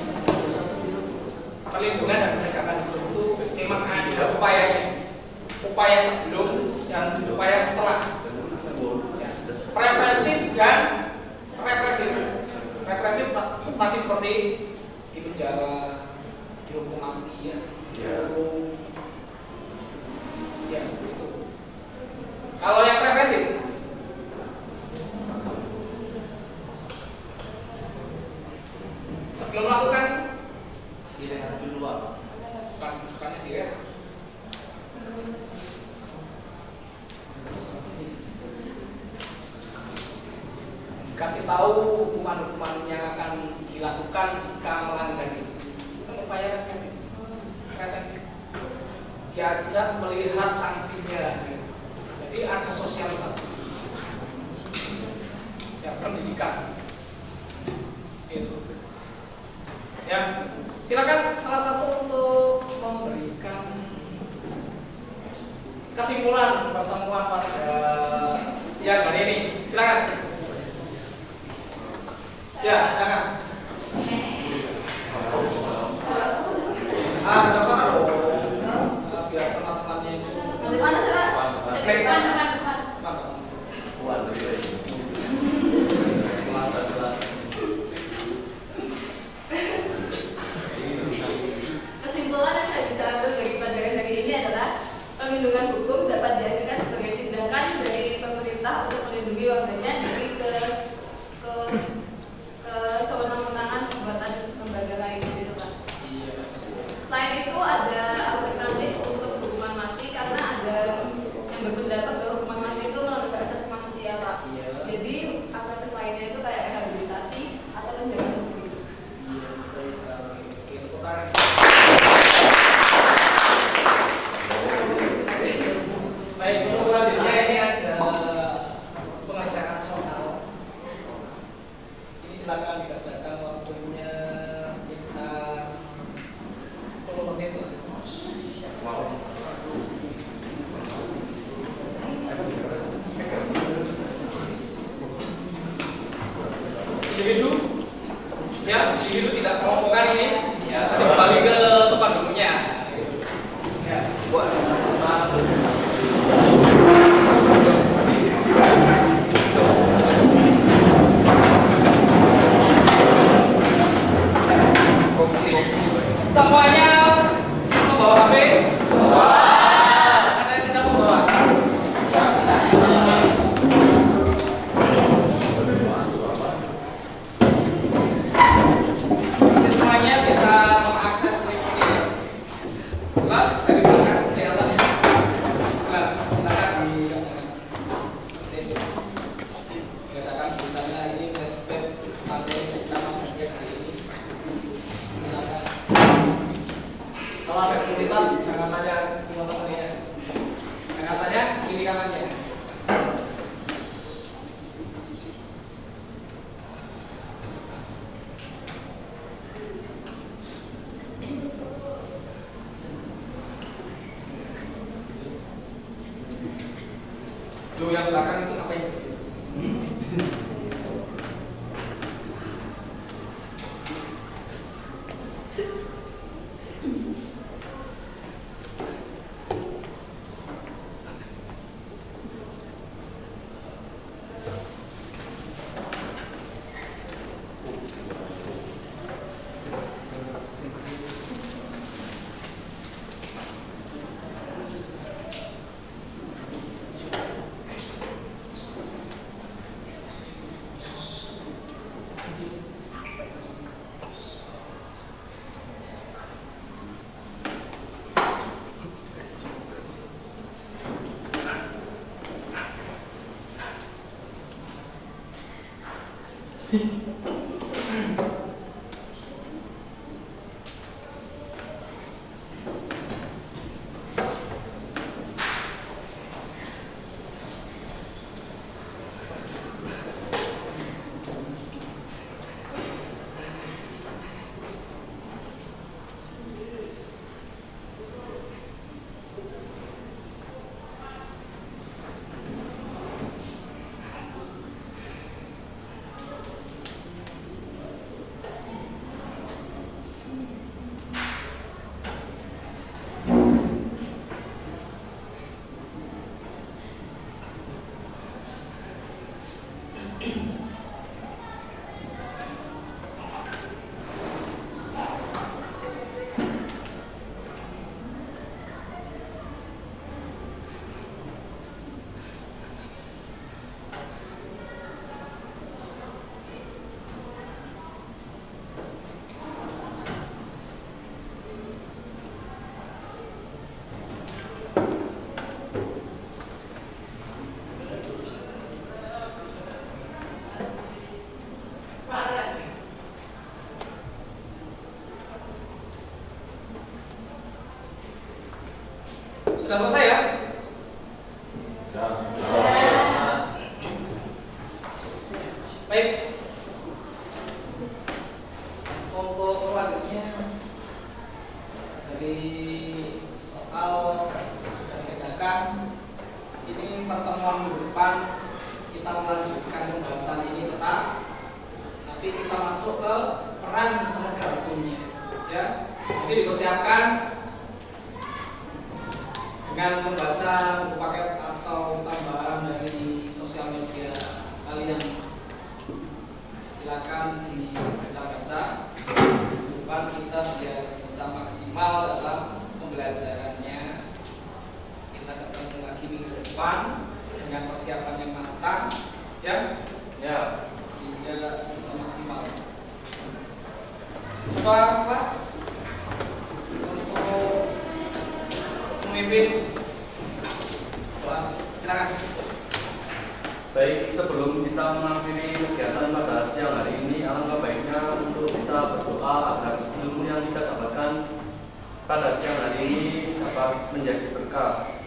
perlindungan dan penegakan hukum itu memang ada upayanya, upaya sebelum dan upaya setelah, preventif dan represif. Represif tadi seperti di penjara, dihukum mati ya, ya itu. Kalau yang preventif, sebelum melakukan Direhat dulu, Pak. bukannya dia kasih tahu hukuman-hukuman yang akan dilakukan jika melanggar itu. Kita upaya preventif. Diajak melihat sanksinya. Jadi ada sosialisasi, ya pendidikan. Itu. Ya, silakan salah satu untuk memberikan kesimpulan pertemuan pada siang hari ini. Silakan. Ya, silakan. Dokter, biar teman-temannya itu. Bagaimana sih, Pak? Depan. Kesimpulan yang saya bisa ambil dari pelajaran hari ini adalah perlindungan hukum dapat diartikan sebagai tindakan dari pemerintah untuk melindungi warganya dari kesewenang-wenangan perbuatan lembaga lain gitu, Pak. Selain itu ada alternatif untuk hukuman mati karena ada yang berpendapat bahwa hukuman mati itu melanggar asasi manusia, Pak. Jadi alternatif lainnya itu kayak rehabilitasi atau penjara seumur hidup. Baik, untuk selanjutnya ini ada pengajaran soal. Ini silakan dibacakan, waktunya sekitar 10 menit lah. Individu, ya, individu tidak kelompokan ini, ya, jadi kembali ke tempat duduknya. Ya. Semuanya membawa HP? Ada yang tidak membawa? Jadi semuanya bisa mengakses link ini. Jelas dari belakang kelihatan? Jelas, silakan dirasakan tulisannya ini flashback sampai pertama siang hari ini. Silakan. Kalau ada kesulitan jangan tanya teman-temannya, jangan tanya kiri kanannya. Lu yang belakang itu ngapain? Sudah selesai ya? Baik. Untuk selanjutnya dari soal sudah dikerjakan. Ini pertemuan minggu depan kita melanjutkan pembahasan ini tetap, tapi kita masuk ke peran penegak hukumnya. Ya, jadi dipersiapkan dengan membaca buku paket atau tambahan dari sosial media kalian. Silakan dibaca-baca. Depan kita biar bisa maksimal dalam pembelajarannya. Kita ketemu lagi minggu depan dengan persiapan yang matang, ya, sehingga bisa maksimal. Ketua kelas untuk memimpin doa, silakan. Baik, sebelum kita mengakhiri kegiatan pada siang hari ini, alangkah baiknya untuk kita berdoa agar ilmu yang kita dapatkan pada siang hari ini dapat menjadi berkah.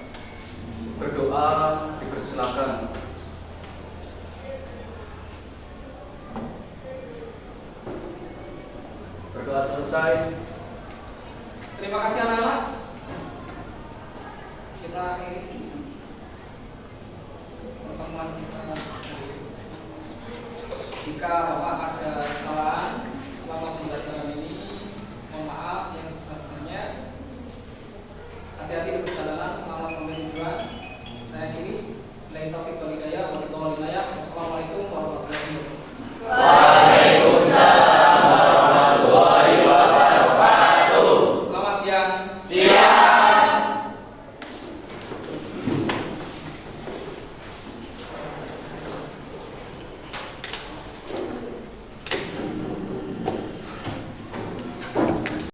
Berdoa dipersilakan. Berdoa selesai. Terima kasih anak-anak. Kita akhiri pertemuan kita. Jika Bapak ada kesalahan selama pembelajaran ini, mohon maaf yang sebesar-besarnya. Hati-hati